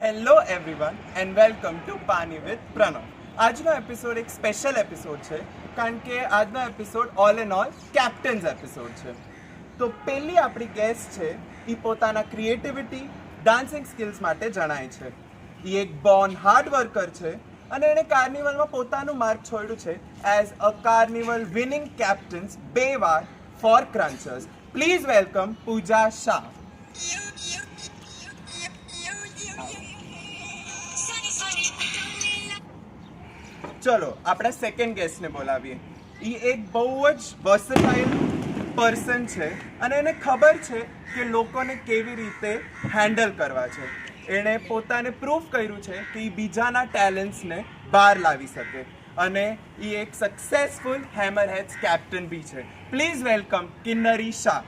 Hello everyone and welcome to પાની with Pranab. આજનો episode એક સ્પેશિયલ એપિસોડ છે કારણ કે આજનો episode all and all captain's episode છે। તો પહેલી આપણી ગેસ્ટ છે એ પોતાના ક્રિએટિવિટી ડાન્સિંગ સ્કિલ્સ માટે જણાય છે। એ એક બોર્ન હાર્ડ વર્કર છે અને એણે કાર્નિવલમાં પોતાનું માર્ક છોડ્યું છે as a carnival winning captain's 2 વાર ફોર ક્રન્ચર્સ। પ્લીઝ વેલકમ પૂજા શાહ। ચલો આપણે સેકન્ડ ગેસ્ટને બોલાવીએ। એ એક બહુ જ વર્સેટાઇલ પર્સન છે અને એને ખબર છે કે લોકોને કેવી રીતે હેન્ડલ કરવા છે। એણે પોતાને પ્રૂફ કર્યું છે કે એ બીજાના ટેલેન્ટ્સને બહાર લાવી શકે અને એ એક સક્સેસફુલ હેમરહેડ્સ કેપ્ટન બી છે। Please welcome Kinnari Shah.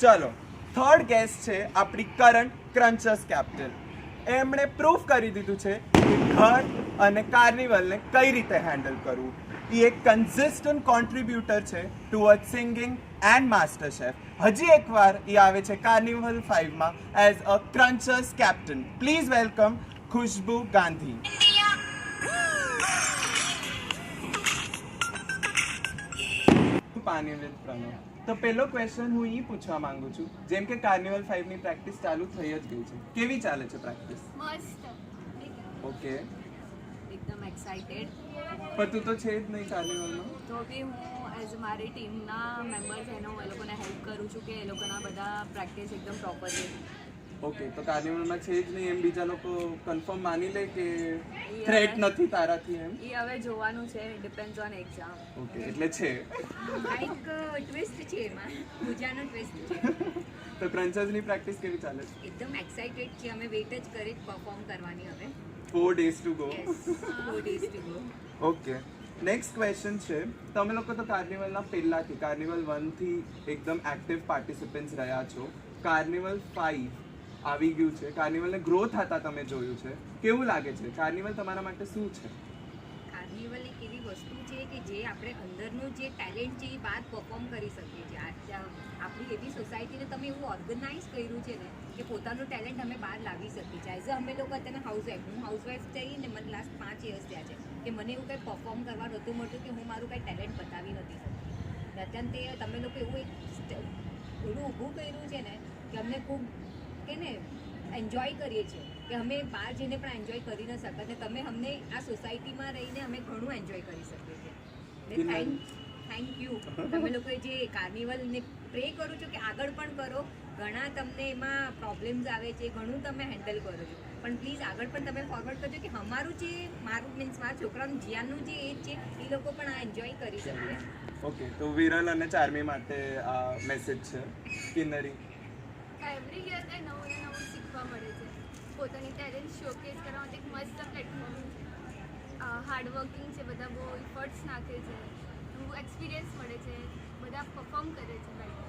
ચલો થર્ડ ગેસ્ટ છે આપણી કરંટ ક્રન્ચર્સ કેપ્ટન। એમણે પ્રૂફ કરી દીધું છે કે ઘર અને કાર્નિવલને કઈ રીતે હેન્ડલ કરવું। એ એક કન્સિસ્ટન્ટ કોન્ટ્રીબ્યુટર છે toward singing and MasterChef. હજી એકવાર એ આવે છે કાર્નિવલ 5માં as a Crunchers captain. Please welcome Khushbu Gandhi. Pani with Pranab. તો પહેલો ક્વેશ્ચન હું એ પૂછવા માંગુ છું, જેમ કે કાર્નિવલ 5ની પ્રેક્ટિસ ચાલુ થઈ જ ગઈ છે, કેવી ચાલે છે પ્રેક્ટિસ? મસ્ત ઓકે, એકદમ એક્સાઇટેડ પણ તું તો છે જ નહીં કાર્નિવલમાં। તો બી હું એઝ મારી ટીમના મેમ્બર છે હું એ લોકોને હેલ્પ કરું છું કે એ લોકોના બધા પ્રેક્ટિસ એકદમ પ્રોપરલી। ઓકે, તો કાર્નિવલમાં છે જ નહીં એમ બીજા લોકો કન્ફર્મ માની લે કે થ્રેટ નથી તારાથી એમ? એ હવે જોવાનું છે, ડિપેન્ડ્સ ઓન એક્ઝામ। ઓકે, એટલે છે કંઈક ટ્વિસ્ટ છે એમાં, પૂજાનો ટ્વિસ્ટ છે। તો ક્રન્ચર્સની પ્રેક્ટિસ કેવી ચાલે છે? એકદમ એક્સાઇટેડ છે, અમે વેઇટ જ કરી પરફોર્મ કરવાની હવે। 4 days to go। 4 days to go। Okay, next question છે, તમે લોકો તો કાર્નિવલના પહેલાથી કાર્નિવલ 1થી એકદમ એક્ટિવ પાર્ટિસિપન્ટ્સ રહ્યા છો। કાર્નિવલ 5 આવી ગયું છે, કાર્નિવલને ગ્રો થતા તમે જોયું છે, કેવું લાગે છે? કાર્નિવલ તમારા માટે શું છે? કાર્નિવલ એક એવી વસ્તુ છે કે જે આપણે અંદરનું જે ટેલેન્ટ છે એ બહાર પરફોર્મ કરી શકીએ છીએ। આપણી એવી સોસાયટીને તમે એવું ઓર્ગેનાઇઝ કર્યું છે ને કે પોતાનું ટેલેન્ટ અમે બહાર લાવી શકીએ છીએ। એઝ અ અમે લોકો અત્યારે હાઉસવાઈફ, હું હાઉસવાઈફ થઈ ને મને લાસ્ટ 5 years થયા છે કે મને એવું કંઈ પરફોર્મ કરવા નહોતું મળતું કે હું મારું કંઈ ટેલેન્ટ બતાવી નથી શકતી। અત્યારે તે તમે લોકો એવું એવું ઊભું કર્યું છે ને કે અમને ખૂબ કે ને એન્જોય કરીએ છીએ કે અમે બહાર જઈને પણ એન્જોય કરી ન શકત ને તમે અમને આ સોસાયટીમાં રહીને અમે ઘણું એન્જોય કરી શકીએ છીએ। થેન્ક યુ તમે લોકોએ જે કાર્નિવલને પ્રે કરું છું કે આગળ પણ કરો। ઘણા તમને એમાં પ્રોબ્લેમ્સ આવે છે, ઘણું તમે હેન્ડલ કરો છો, પણ પ્લીઝ આગળ પણ તમે ફોરવર્ડ કરજો કે અમારું જે મારું મીન્સ મારા છોકરાનું જીયાનનું જે એજ છે એ લોકો પણ આ એન્જોય કરી શકે। ઓકે, તો વિરલ અને ચાર્મી માટે આ મેસેજ છે કિન્નરી। એવરી યર કંઈ નવું ને નવું શીખવા મળે છે। પોતાની ટેલેન્ટ શોકેસ કરવા માટે એક મસ્ત પ્લેટફોર્મ છે। હાર્ડવર્કિંગ છે, બધા બહુ ઇફર્ટ્સ નાખે છે, નવું એક્સપિરિયન્સ મળે છે, બધા પરફોર્મ કરે છે બેટર।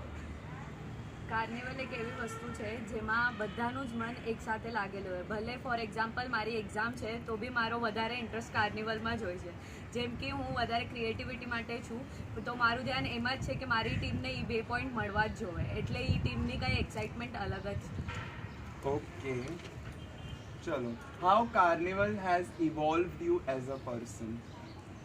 કાર્નિવલ એક એવી વસ્તુ છે જેમાં બધાનું જ મન એકસાથે લાગેલું હોય। ભલે ફોર એક્ઝામ્પલ મારી એક્ઝામ છે તો બી મારો વધારે ઇન્ટરેસ્ટ કાર્નિવલમાં જ હોય છે। જેમ કે હું વધારે ક્રિએટિવિટી માટે છું તો મારું ધ્યાન એમાં જ છે કે મારી ટીમને એ 2 પોઈન્ટ મળવા જ જોઈએ, એટલે એ ટીમની કંઈ એક્સાઇટમેન્ટ અલગ જ છે। ઓકે, ચલો, how carnival has evolved you as a person?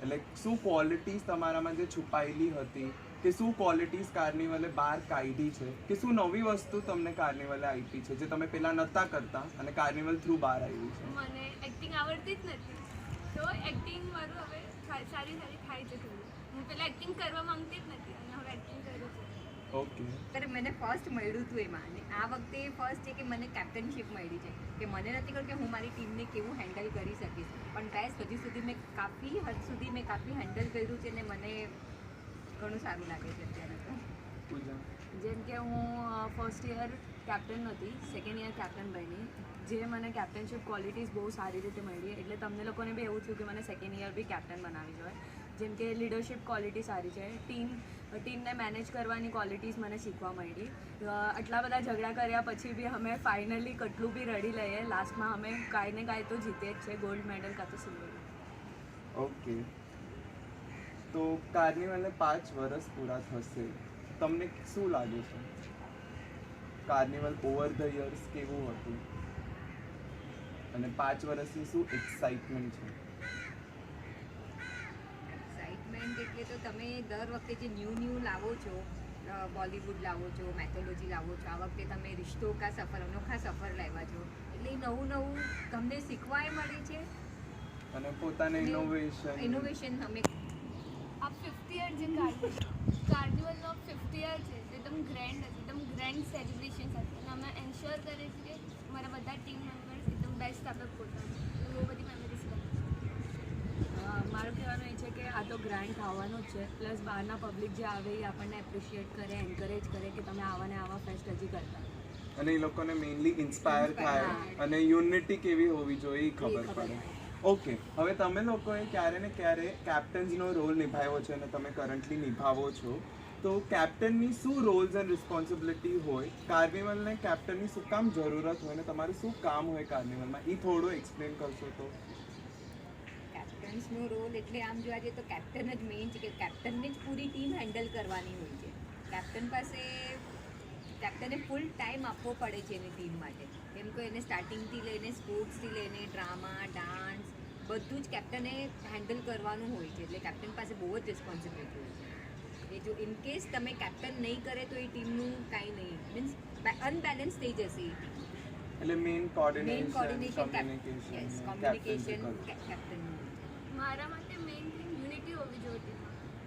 એટલે શું ક્વોલિટીઝ તમારામાં જે છુપાયેલી હતી કે શું ક્વોલિટીઝ કાર્નિવલે બહાર કાઢી છે કે શું નવી વસ્તુ તમને કાર્નિવલે આપી છે જે તમે પહેલાં નહોતા કરતા અને કાર્નિવલ થ્રુ બહાર આવી છે? મને એક્ટિંગ આવડતી જ નથી, તો એક્ટિંગ મારું હવે સારી થાય છે થોડું। હું પહેલાં એક્ટિંગ કરવા માંગતી જ નથી અને હવે એક્ટિંગ કરું છું। ઓકે, ત્યારે મને ફર્સ્ટ મળ્યું હતું એમાં અને આ વખતે ફર્સ્ટ છે કે મને કેપ્ટનશીપ મળી છે કે મને નથી ખબર કે હું મારી ટીમને કેવું હેન્ડલ કરી શકીશ, પણ બેસ્ટ હજી સુધી મેં કાફી હદ સુધી મેં કાફી હેન્ડલ કર્યું છે ને મને ઘણું સારું લાગે છે અત્યારે તો। પૂજા। જેમ કે હું ફર્સ્ટ યર કેપ્ટન નથી, સેકન્ડ યર કેપ્ટન બની, જે મને કેપ્ટનશીપ ક્વોલિટીઝ બહુ સારી રીતે મળી, એટલે તમને લોકોને બી એવું થયું કે મને સેકન્ડ યર બી કેપ્ટન બનાવી જોઈએ। જેમ કે લીડરશિપ ક્વોલિટી સારી છે, ટીમને મેનેજ કરવાની ક્વોલિટીઝ મને શીખવા મળી। આટલા બધા ઝઘડા કર્યા પછી બી અમે ફાઇનલી કેટલું બી રડી લઈએ, લાસ્ટમાં અમે કાંઈ ને કાંઈ તો જીતે જ છે, ગોલ્ડ મેડલ કાં તો સિલ્વર। ઓકે, તો કાર્નિવલને 5 વર્ષ પૂરા થશે. તમને શું લાગે છે કાર્નિવલ ઓવર ધ યર્સ કેવું હતું અને 5 વર્ષની શું એક્સાઇટમેન્ટ છે? એક્સાઇટમેન્ટ એટલે તો તમે દર વખતે જે ન્યૂ લાવો છો, બોલિવૂડ લાવો છો, મેથોલોજી લાવો છો, આ વખતે તમે રિશ્તો કા સફર, અનોખા સફર લાવ્યા છો, એટલે એ નવું તમને શીખવાય મળે છે અને પોતાને ઇનોવેશન તમે આ 50 યર જે કાર્નિવલનો 50 યર છે તે એકદમ ગ્રેન્ડ સેલિબ્રેશન સાથે અને અમે એન્શ્યોર કરીએ છીએ કે અમારા બધા ટીમ મેમ્બર્સ એકદમ બેસ્ટ આપણે પોતાનું બહુ બધી મેમરીઝ કરીએ. મારું કહેવાનું એ છે કે આ તો ગ્રાન્ડ થવાનું જ છે, પ્લસ બહારના પબ્લિક જે આવે એ આપણને એપ્રિશિએટ કરે, એન્કરેજ કરે કે તમે આવા ને આવા ફેસ્ટ હજી કરતા, અને એ લોકોને મેઇનલી ઇન્સ્પાયર થાય અને યુનિટી કેવી હોવી જોઈએ એ ખબર પડે. ઓકે, હવે તમે લોકોએ ક્યારે ને ક્યારે કેપ્ટન્સનો રોલ નિભાવ્યો છે અને તમે કરન્ટલી નિભાવો છો, તો કેપ્ટનની શું રોલ્સ એન્ડ રિસ્પોન્સિબિલિટી હોય? કાર્નિવલને કેપ્ટનની શું કામ જરૂરત હોય અને તમારું શું કામ હોય કાર્નિવલમાં, એ થોડું એક્સપ્લેન કરશો તો? કેપ્ટન્સનો રોલ એટલે આમ જોવા જઈએ તો કેપ્ટન જ મેઇન છે, કે કેપ્ટનને જ પૂરી ટીમ હેન્ડલ કરવાની હોય છે. કેપ્ટને ફૂલ ટાઈમ આપવો પડે છે એની ટીમ માટે, કેમ કે એને સ્ટાર્ટિંગથી લઈને સ્પોર્ટ્સથી લઈને ડ્રામા, ડાન્સ બધું જ કેપ્ટને હેન્ડલ કરવાનું હોય છે. એટલે કેપ્ટન પાસે બહુ જ રિસ્પોન્સિબિલિટી હોય છે. એ જો ઇનકેસ તમે કેપ્ટન નહીં કરે તો એ ટીમનું કાંઈ નહીં, મીન્સ અનબેલેન્સ થઈ જશે એ ટીમ. એટલે મેઇન કોર્ડિનેશન કોમ્યુનિકેશન કેપ્ટનનું. મારા માટે મેઇન થિંગ યુનિટી હોવી જોઈએ.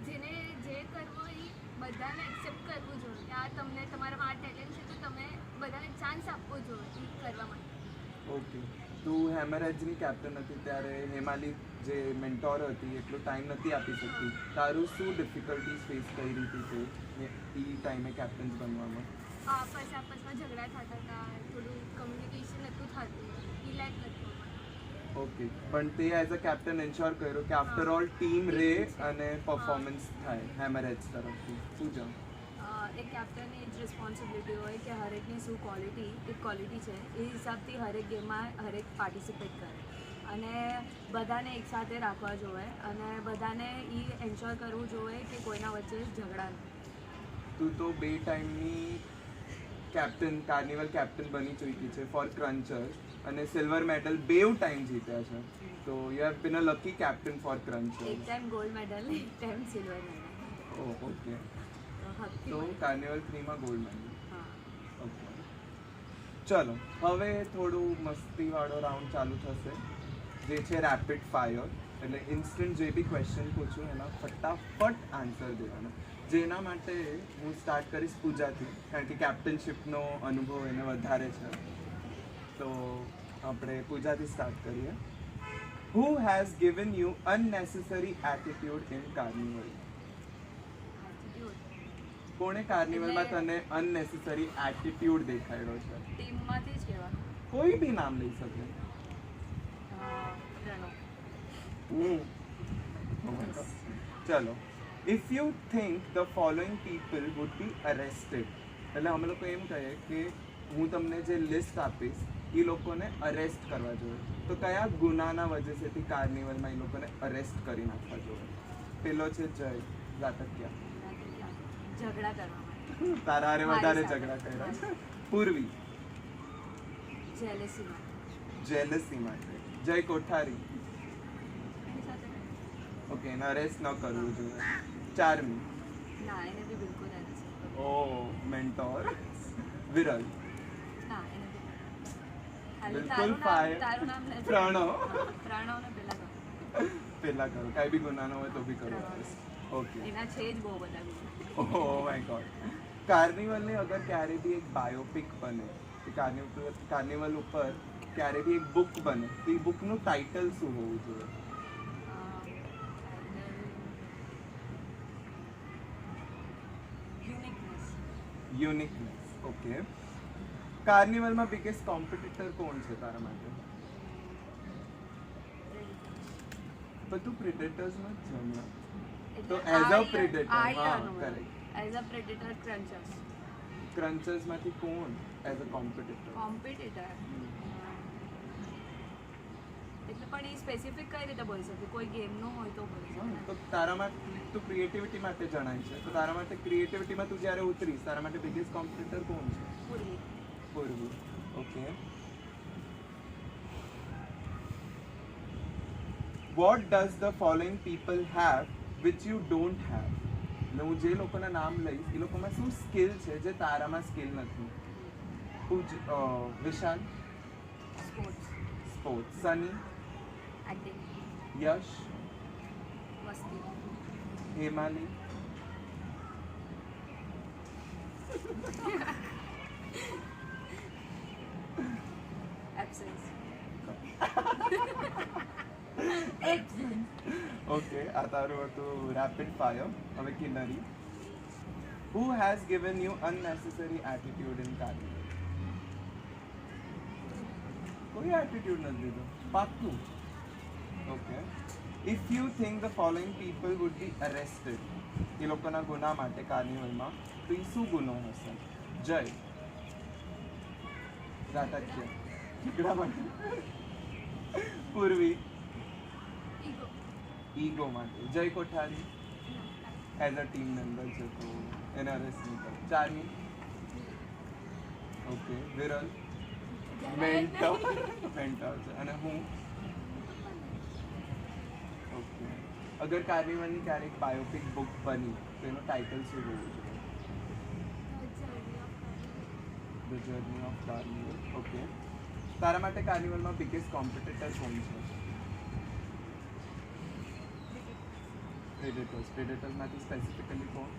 જેને જે કરવું એ બધાને એક્સેપ્ટ કરવું જોઈએ કે આ તમને તમારામાં આ ટેલેન્ટ છે તો તમે બધાને ચાન્સ આપવો જોઈએ એ કરવા માટે. ઓકે, તું હેમરેજની કેપ્ટન હતી ત્યારે હેમાલી જે મેન્ટોર હતી એટલો ટાઈમ નથી આપી શકતી, તારું શું ડિફિકલ્ટીઝ ફેસ કરી હતી તે એ ટાઈમે કેપ્ટન્સ બનવામાં? આપસમાં ઝઘડા થતા હતા, થોડું કમ્યુનિકેશન નહોતું થતું, રિલેક્સ નહોતું. ઓકે, પણ તે એઝ અ કેપ્ટન એન્શ્યોર કર્યો કે આફ્ટર ઓલ ટીમ રે અને પરફોર્મન્સ થાય હેમરેજ તરફથી. શું જાણ એક કેપ્ટનની જ રિસ્પોન્સિબિલિટી હોય કે હરેકની શું ક્વોલિટી છે એ હિસાબથી હરેક ગેમમાં હરેક પાર્ટિસિપેટ કરે અને બધાને એકસાથે રાખવા જોઈએ અને બધાને એ એન્શ્યોર કરવું જોઈએ કે કોઈના વચ્ચે ઝઘડા ન. તું તો 2 ટાઈમની કાર્નિવલ કેપ્ટન બની ચૂકી છે ફોર ક્રન્ચર્સ અને સિલ્વર મેડલ 2 ટાઈમ જીત્યા છે, તો you have been a lucky captain for Crunchers. એક ટાઈમ ગોલ્ડ મેડલ, એક ટાઈમ સિલ્વર મેડલ. ઓકે, તો કાર્નિવલ 3માં ગોલ્ડ મેડલ. ઓકે, ચલો હવે થોડું મસ્તીવાળો રાઉન્ડ ચાલુ થશે, જે છે રેપિડ ફાયર. એટલે ઇન્સ્ટન્ટ જે બી ક્વેશ્ચન પૂછું એના ફટાફટ આન્સર દેવાનો. જેના માટે હું સ્ટાર્ટ કરીશ પૂજાથી, કારણ કે કેપ્ટનશિપનો અનુભવ એને વધારે છે. તો આપણે પૂજાથી સ્ટાર્ટ કરીએ. હુ has given you unnecessary attitude in carnival? કોણે કાર્નિવલમાં તને અનનેસેસરી એટીટ્યુડ દેખાડ્યો છે? ટીમમાંથી જ કહેવાનું. કોઈ બી નામ લઈ શકે. ચલો, if you think the following people would be arrested, એટલે અમે લોકો એમ કહીએ કે હું તમને જે લિસ્ટ આપીશ એ લોકોને અરેસ્ટ કરવા જોઈએ, તો કયા ગુનાના વજહથી કાર્નિવલમાં એ લોકોને અરેસ્ટ કરી નાખવા જોઈએ? પેલો છે જય ઝાટકિયા, ઝઘડા કરવા માટે. તારા હારે વધારે ઝઘડા કર્યા છે. પૂર્વી, જેલસી માટે. જય કોઠારી, ઓકે, એને અરેસ્ટ ન કરવું જોઈએ. ચારમી, ના, એને બી બિલકુલ નથી. ઓ મેન્ટોર. વિરલ, ના, એને બી બિલકુલ ફાયર. તારું નામ નથી. પ્રણવ, પ્રણવને પેલા કરો, કાંઈ બી ગુનાનો હોય તો બી કરો. ઓકે, એના છે જ બહુ બધા ગુના. Oh my God. કાર્નિવલની અગર ક્યારે બી એક બાયોપિક બને કે કાર્નિવલ ઉપર ક્યારે બી એક બુક બને તો એ બુકનું ટાઇટલ શું હોવું જોઈએ? યુનિકનેસ. ઓકે, કાર્નિવલમાં બિગેસ્ટ કોમ્પિટિટર કોણ છે તારા માટે? પણ તું પ્રિડેટર્સમાં જ છે હમણાં, તો એઝ અ પ્રિડેટર. હા, correct. As a predator Crunchers. ક્રન્ચર્સમાંથી કોણ એઝ અ કોમ્પિટિટર? કોમ્પિટિટર પણ એ સ્પેસિફિક કઈ રીતે બોલી શકે કોઈ ગેમનો હોય તો બોલી શકે તો તારામાં તું ક્રિએટિવિટી માટે જણાય છે તો તારા માટે ક્રિએટિવિટીમાં તું જ્યારે ઉતરીશ તારા માટે બિગેસ્ટ કોમ્પિટિટર કોણ છે? પૂરી પૂર્વી. Okay. What does the following people have which you don't have? એટલે હું જે લોકોના નામ લઈશ એ લોકોમાં શું સ્કિલ છે જે તારામાં સ્કિલ નથી? વિશાલ સ્પોર્ટ્સ સ્પોર્ટ્સ, સની એક્ટિંગ, યશ મસ્તી, હેમાલી એબ્સેન્સ ઓકે આ તારું હતું રેપિડ ફાયર. હવે Kinnari, who has given you unnecessary attitude in carnival? કોઈ એટીટ્યુડ નથી દીધો પાક્કું. Okay. If you think the following people would be arrested એ લોકોના ગુના માટે કાર્નિવલમાં તો એ શું ગુનો હશે? જય રાટક્ય ઠીકડા માટે, પૂર્વી ઈગો ઈગો માટે, જય કોઠારી એઝ અ ટીમ મેમ્બર છે તો એને અરેસ્ટ નહીં કરે. Charmi okay. Viral mentor mentor છે. અને હું ઓકે. અગર કાર્નિવલની ક્યારેક બાયોપિક બુક બની તો એનું ટાઇટલ શું હોવું જોઈએ? The journey of carnival. Okay. તારા માટે કાર્નિવલમાં બિગેસ્ટ કોમ્પિટિટર કોણ છે? પ્રેડેટર્સમાંથી સ્પેસિફિકલી કોણ?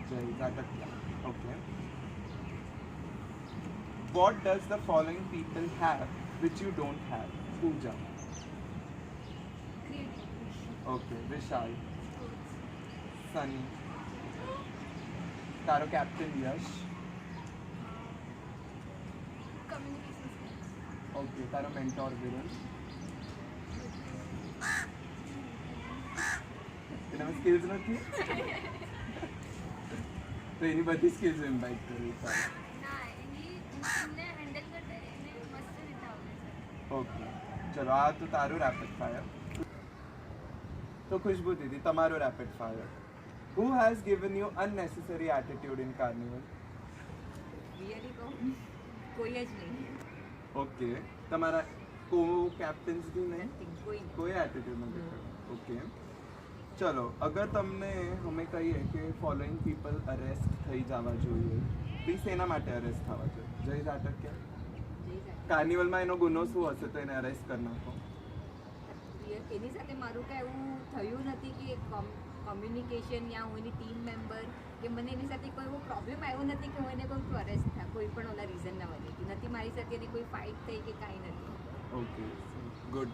જય ઝાટકિયા. Okay. What does the following people have which you don't have? Pooja. Okay. Vishal. Sunny. તારો captain Yash. Communication skills okay. તારો મેન્ટોર વિરલ. એનામાં સ્કિલ્સ નથી તો એની બધી સ્કિલ્સ ઇન્વાઇટ કરવી પડે. ના એમને હેન્ડલ કરતા એને મસ્ત રીતે આવડે છે. ઓકે. ચલો આ તો તારું રેપિડ ફાયર. તો ખુશ્બુ દીદી તમારું rapid fire. Who has given you unnecessary attitude in carnival? Really કહું કોઈ જ નહીં. ઓકે. તમારા કો કેપ્ટન્સ બી નહીં? Nothing, કોઈ નહીં. કોઈ એટીટ્યુડ નથી. ઓકે. ચલો અગર તમને અમે કહીએ કે ફોલોઈંગ પીપલ અરેસ્ટ થઈ જવા જોઈએ પ્લીઝ એના માટે અરેસ્ટ થવા જોઈએ? જય ઝાટકિયા. જય ઝાટકિયા. કાર્નિવલમાં એનો ગુનો શું હશે તો એને અરેસ્ટ કરી નાખો? એની સાથે મારું કાંઈ એવું થયું નથી કે કમ્યુનિકેશન યા હું એની ટીમ મેમ્બર કે મને એની સાથે કોઈ એવો પ્રોબ્લેમ આવ્યો નથી કે હું એને કોઈ અરેસ્ટ થાય કોઈ પણ ઓલા રીઝનના વજહથી નથી. મારી સાથે એની કોઈ ફાઇટ થઈ કે કાંઈ નથી. Okay good.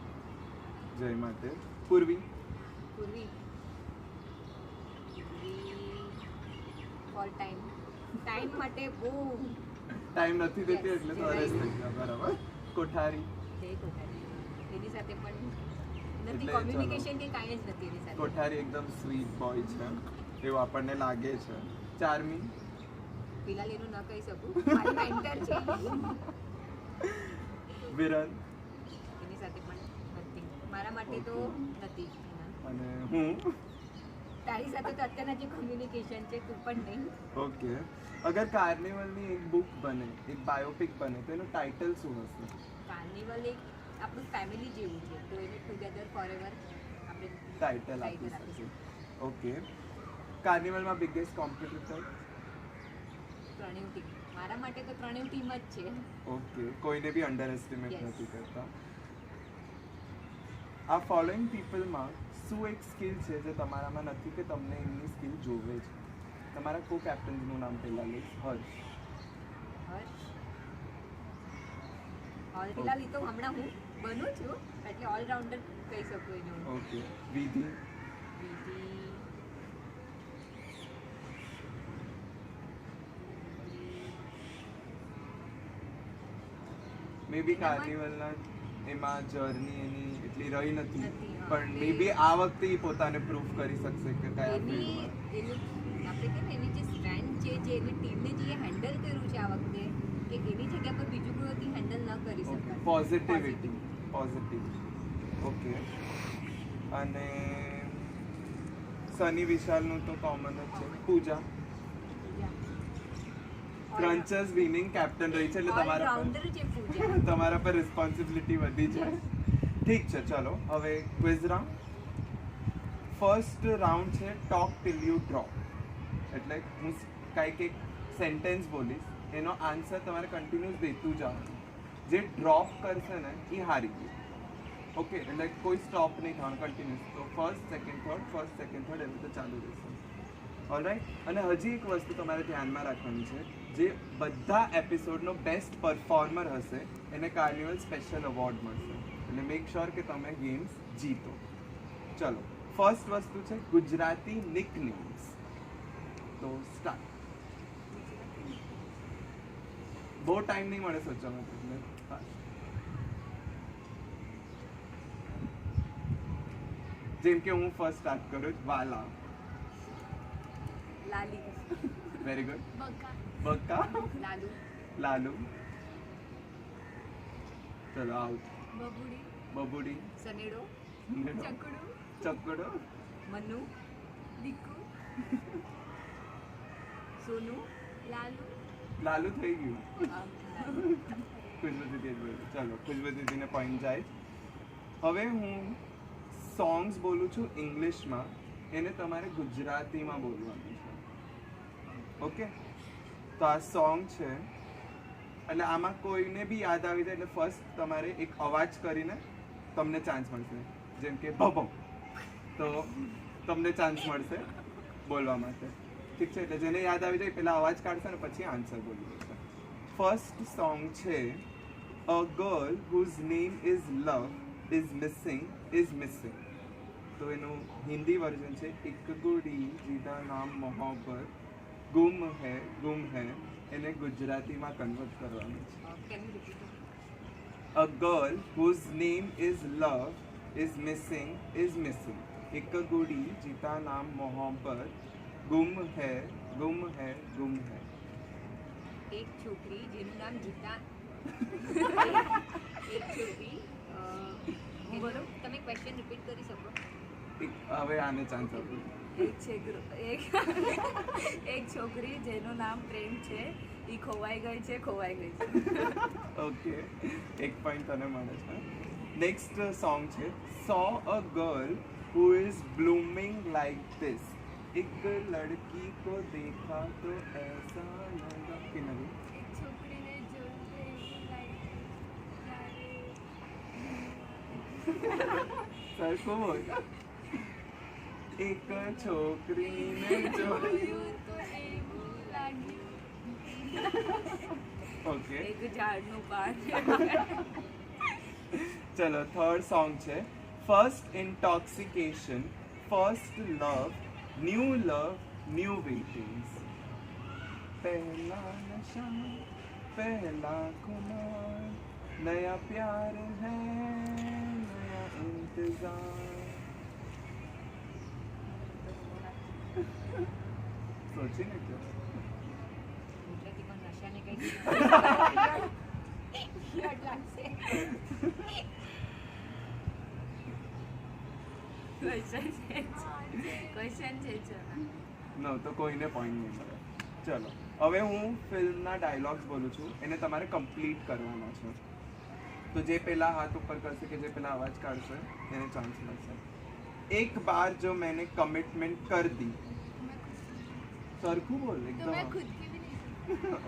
જય માટે. પૂર્વી પૂર્વી ઓલ ટાઈમ માટે બહુ ટાઈમ નથી દેતી એટલે તો અરેસ્ટ થઈ ગયા. બરાબર. કોઠારી જય કોઠારી એની સાથે પણ નથી એટલે કોમ્યુનિકેશન કે કાંઈ જ નથી એની સાથે. કોઠારી એકદમ સ્વીટ બોય છે એવું આપણને લાગે છે. ચાર્મી ફિલહાલ એનું ન કહી શકું મારી મેન્ટર છે વિરલ એની સાથે પણ નથી. મારા માટે તો નથી. અને હું. તારી સાથે તો અત્યારના જે કમ્યુનિકેશન છે તું પણ નહીં. ઓકે. અગર કાર્નિવલની એક બુક બને એક બાયોપિક બને તો એનું ટાઇટલ શું હશે? કાર્નિવલ એક આપણું ફેમિલી જેવું છે તો એને ટુગેધર ફોરએવર આપણે ટાઇટલ આપી શકીએ. ઓકે. કાર્નિવલમાં બિગેસ્ટ કોમ્પિટિટર? ત્રણેય ટીમ. મારા માટે તો ત્રણેય ટીમ જ છે. ઓકે. કોઈને બી અંડર એસ્ટિમેટ Yes. નથી કરતા. આ ફોલોઈંગ પીપલમાં શું એક સ્કિલ છે જે તમારામાં નથી કે તમને એમની સ્કિલ જોવે છે? તમારા કો કેપ્ટનનું નામ પહેલાં લઈશ. હર્ષ. હર્ષ ફિલહાલ એ તો હમણાં હું બનું છું એટલે ઓલરાઉન્ડર કહી શકું એનું. ઓકે. વિધિ. બીજી મે બી કાર્નિવલના એમાં જર્ની એની એટલી રહી નથી નથી, હા. પણ મે બી આ વખતે ઈ પોતાને પ્રૂફ કરી શકશે કે કયા એની ફિલ્ડમાં. આપણે કે એની જે સ્ટ્રેન્થ છે જે એની ટીમને જે હેન્ડલ કર્યું છે આ વખતે એક એની જગ્યા પર બીજું કોઈ હેન્ડલ ન કરી શકાય. Positivity okay. અને સની વિશાલનું તો કોમન જ છે. પૂજા ક્રન્ચર્સ વિનિંગ કેપ્ટન રહી છે એટલે ઓલરાઉન્ડર છે પૂજા. તમારા પર રિસ્પોન્સિબિલિટી વધી છે. ઠીક છે, ચલો હવે ક્વિઝ રાઉન્ડ. ફર્સ્ટ રાઉન્ડ છે ટોક ટિલ યુ ડ્રોપ. એટલે હું કાંઈક એક સેન્ટેન્સ બોલીશ, એનો આન્સર તમારે કન્ટિન્યુઅસ દેતું જવાનું. જે ડ્રોપ કરશે ને એ હારી ગયું. ઓકે, એટલે કોઈ સ્ટોપ નહીં થવાનું, કન્ટિન્યુઅસ. તો ફર્સ્ટ સેકન્ડ થર્ડ એવી રીતે ચાલુ રહેશે. ઓલરાઈટ. અને હજી એક વસ્તુ તમારે ધ્યાનમાં રાખવાની છે, જે બધા એપિસોડનો બેસ્ટ પરફોર્મર હશે એને કાર્નિવલ સ્પેશિયલ એવોર્ડ મળશે. એટલે મેક શ્યોર કે તમે ગેમ્સ જીતો. ચલો, ફર્સ્ટ વસ્તુ છે ગુજરાતી નિકનેમ્સ. તો સ્ટાર્ટ. બહુ ટાઈમ નહીં મળે સોચવા માટે. જેમ કે હું ફર્સ્ટ સ્ટાર્ટ કરું, વાલા. લાલી, વેરી ગુડ. બકા, બક્કા, લાલુ, લાલુ. ચલો આઉટ. બબુડી, બબુડી, સનેડો, ચકડું, ચકડો, મનુ, દીકુ, સોનુ, લાલુ, લાલુ થઈ ગયું. લાલુ. ખુશ્બુ દીદી જ બોલ્યું. ચલો, ખુશ્બુ દીદીને પોઈન્ટ જાય. હવે હું સોંગ્સ બોલું છું ઇંગ્લિશમાં, એને તમારે ગુજરાતીમાં બોલવાનું છે. ઓકે, તો આ સોંગ છે એટલે આમાં કોઈને બી યાદ આવી જાય એટલે ફર્સ્ટ તમારે એક અવાજ કરીને તમને ચાન્સ મળશે. જેમ કે ભભમ, તો તમને ચાન્સ મળશે બોલવા માટે. ઠીક છે, એટલે જેને યાદ આવી જાય પહેલા અવાજ કાઢશે ને પછી આન્સર બોલવું છે. ફર્સ્ટ સોંગ છે a girl whose name is love is missing. તો એનું હિન્દી વર્ઝન છે એક ગુડી જીદા નામ મોહબ્બત ગુમ હૈ. એને ગુજરાતીમાં કન્વર્ટ કરવાનું છે. Can you repeat it? A girl whose name is love is missing. એક ગુડી જીતા નામ મોહબ્બત ગુમ હૈ. એક છોકરી જેનું નામ જીતા. એક છોકરી બોલો, તમે ક્વેશ્ચન રિપીટ કરી શકો? હવે આને ચાન્સ આપું. એક છોકરી જેનું નામ પ્રેમ છે, એ ખોવાઈ ગઈ છે. ઓકે, એક પોઈન્ટ તને મળે છે. નેક્સ્ટ સોંગ છે so a girl who is blooming like this. એક લડકી કો દેખા તો એસા લગા કે નહીં. એક છોકરીને જોયું તો એવું સરખું બોલ. એક છોકરીને જોયું. તો એવું લાગ્યું. ઓકે, એક ઝાડનું પાન. ચલો થર્ડ સોંગ છે first intoxication, first love, new વેટિંગ્સ. પહેલા નશા પહેલા खुमार, नया प्यार है नया इंतजार. सोचीને ક્યો. ગુજરાતીમાં નશાને કંઈક લાગશે. ક્વેશ્ચન છે નો તો કોઈને પોઈન્ટ નહીં મળે. ચલો હવે હું ફિલ્મના ડાયલોગ્સ બોલું છું, એને તમારે કમ્પ્લીટ કરવાના છે. તો જે પહેલા હાથ ઉપર કરશે કે જે પહેલા અવાજ કાઢશે એને ચાન્સ મળશે. એક બાર જો मैंने कमिटमेंट कर दी. सरखू बोल तो मैं एकदम. खुद की भी नहीं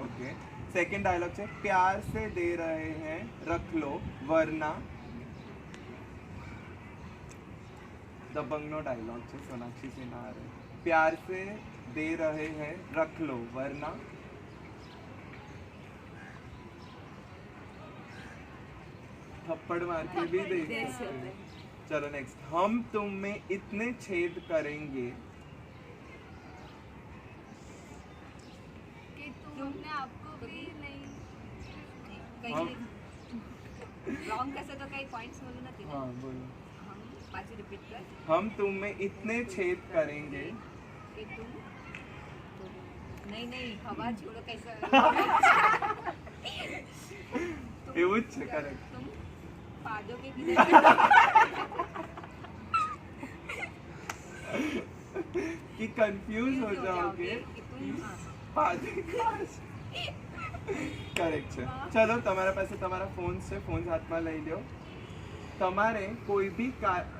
ओके, सेकंड डायलॉग છે प्यार से दे रहे हैं रख लो वरना. दबंगનો ડાયલોગ છે સોનાક્ષી સિન્हा રે. प्यार से दे रहे हैं रख लो वरना. थप्पड़ मार के भी दे सकते हैं. चलो नेक्स्ट, हम तुम में इतने छेद करेंगे. कि तुम अपने आप को भी नहीं हम રોંગ કરશે તો કઈ પોઈન્ટ્સ મળું નથી ને? हाँ बोलो. પાછું રિપીટ કર हम तुम में इतने छेद करेंगे. કે તું નહીં હવા છોડો કૈસા એવું જ છે કરેક્ટ. तुम पादों के किधर कि कंफ्यूज हो जाओगे कि तुम કરેક્ટ છે. ચલો તમારા પાસે તમારા ફોન્સ છે, ફોન્સ હાથમાં લઈ લો. તમારે કોઈ બી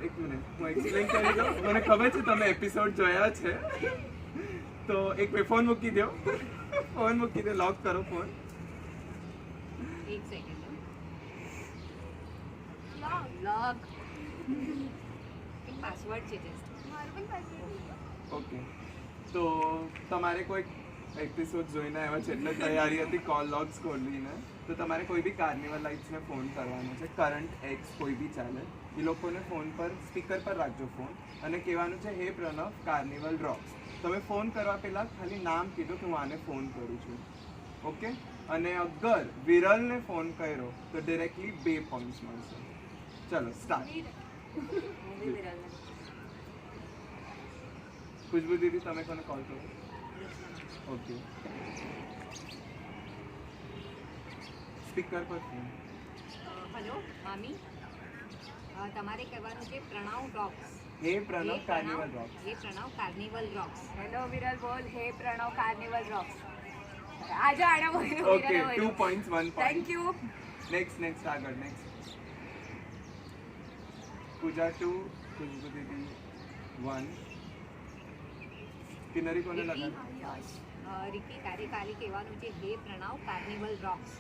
એક મિનિટ હું એક્સપ્લેન કરી દઉં. મને ખબર છે તમે એપિસોડ જોયા છે, તો એક ફોન મૂકી દો. ફોન મૂકી દો, લોક કરો ફોન. एक सेकंड लॉक पासवर्ड છે જસ્ટ મારું પણ પાસવર્ડ ઓકે, તો તમારે કોઈ એપિસોડ જોઈને આવ્યા છે એટલે તૈયારી હતી કોલ લોગ્સ ખોલીને, તો તમારે કોઈ બી કાર્નિવલ લાઇટ્સને ફોન કરવાનો છે, કરંટ એક્સ કોઈ બી ચાલે. એ લોકોને ફોન પર સ્પીકર પર રાખજો ફોન અને કહેવાનું છે હે પ્રણવ કાર્નિવલ રોક્સ. તમે ફોન કરવા પહેલાં ખાલી નામ કીધું કે હું આને ફોન કરું છું. ઓકે, અને અગર વિરલને ફોન કર્યો તો ડિરેક્ટલી 2 પોઈન્ટ્સ મળશે. ચલો સ્ટાર્ટ. ખુશ્બુ દીદી તમે કોને કોલ કરો? ઓકે, સ્પીકર પર ફોન. હેલો મામી, તમારે કહેવાનું છે Pranab rocks. Hey Pranav carnival rocks. Hey Pranav carnival rocks. Hello Viral બોલ હે પ્રણવ કાર્નિવલ રોક્સ. આજે આડા બોલ okay, 2 points 1 point. Thank you. Next આગળ નેક્સ્ટ. પૂજા 2, ખુશ્બુ દીદી 1. કિનરી કોને લગાડ? રીતિ તારે કાલે કહેવાનું છે હે પ્રણવ કાર્નિવલ રોક્સ.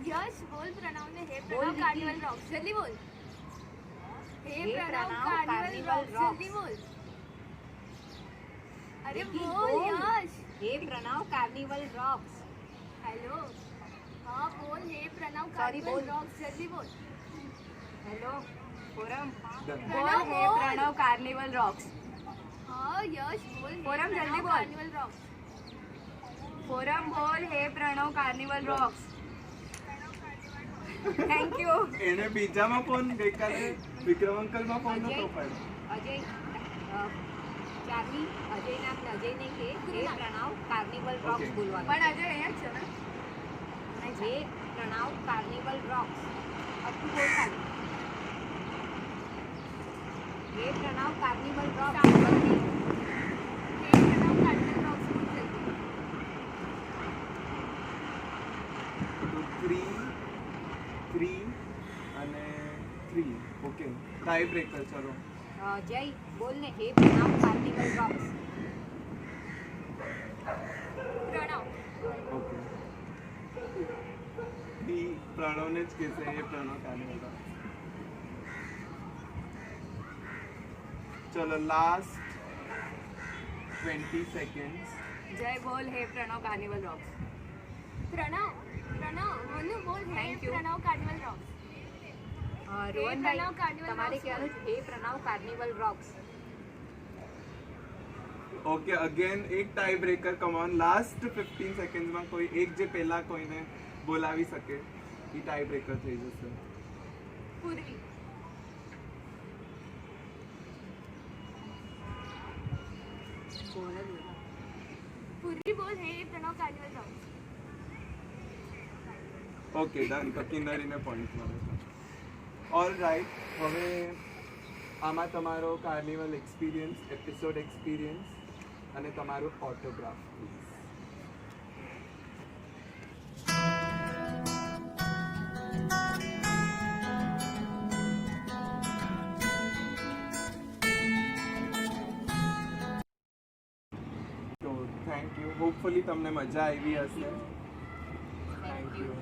યશ બોલ પ્રણવને હે બોલ પ્રણવ દીદી. કાર્નિવલ રોક્સ જલ્દી બોલ હે હે Pranav Pranav carnival carnival rocks rocks. જલ્દી બોલ અરે દીદી, બોલ બોલ. યશ હે પ્રણવ કાર્નિવલ રોક્સ. હેલો હા બોલ હે પ્રણવ Sorry, કાર્નિવલ બોલ. રોક્સ જલ્દી બોલ હેલો ફોરમ. Done. બોલ હે પ્રણવ કાર્નિવલ રોક્સ. હા યશ બોલ હે ફોરમ જલ્દી પ્રણવ બોલ. કાર્નિવલ રોક્સ ફોરમ બોલ હે Pranav carnival rocks. Thank you. એને બીજામાં ફોન ગઈકાલે વિક્રમ અંકલમાં ફોન નતો પાડ્યો. અજય ચાર્મી અજયને કે હે પ્રણવ કાર્નિવલ રોક્સ Okay. બોલવાનું. પણ આજે અહીંયા જ છે ને. Hey Pranav carnival rocks. અટલું બોલ ખાલી. હે Pranav carnival rocks. Hey Pranav carnival rocks બોલ જલ્દી તો 3 અને 3. Okay, tie breaker. ચલો જય બોલ ને hey Pranav carnival rocks. Pranav okay, બી પ્રણવને જ કહેશે એ પ્રણવ કાર્નિવલ રોક્સ. ચલો લાસ્ટ 20 સેકન્ડ્સ. જય બોલ હે પ્રણવ કાર્નિવલ રોક્સ. પ્રણવ મનુ બોલ hey Thank you. Pranav carnival rocks રોહનભાઈ પ્રણવ કાર્નિવલ તમારે રોક્સ કહેવાનું છે hey Pranav carnival rocks. Okay, again એક tie breaker. Come on, last 15 સેકન્ડ્સમાં કોઈ એક જે પહેલા કોઈને બોલાવી શકે એ ટાઈ બ્રેકર થઈ જશે. પૂર્વી પૂર્વી બોલ હે Pranav carnival rocks okay done. તો કિન્નરીને પોઈન્ટ મળે છે. ઓલ રાઈટ, હવે આમાં તમારો કાર્નિવલ એક્સપિરિયન્સ, એપિસોડ એક્સપિરિયન્સ અને તમારું ઓટોગ્રાફ પ્લીઝ. તો થેન્ક યુ. હોપફુલી તમને મજા આવી હશે. Thank you.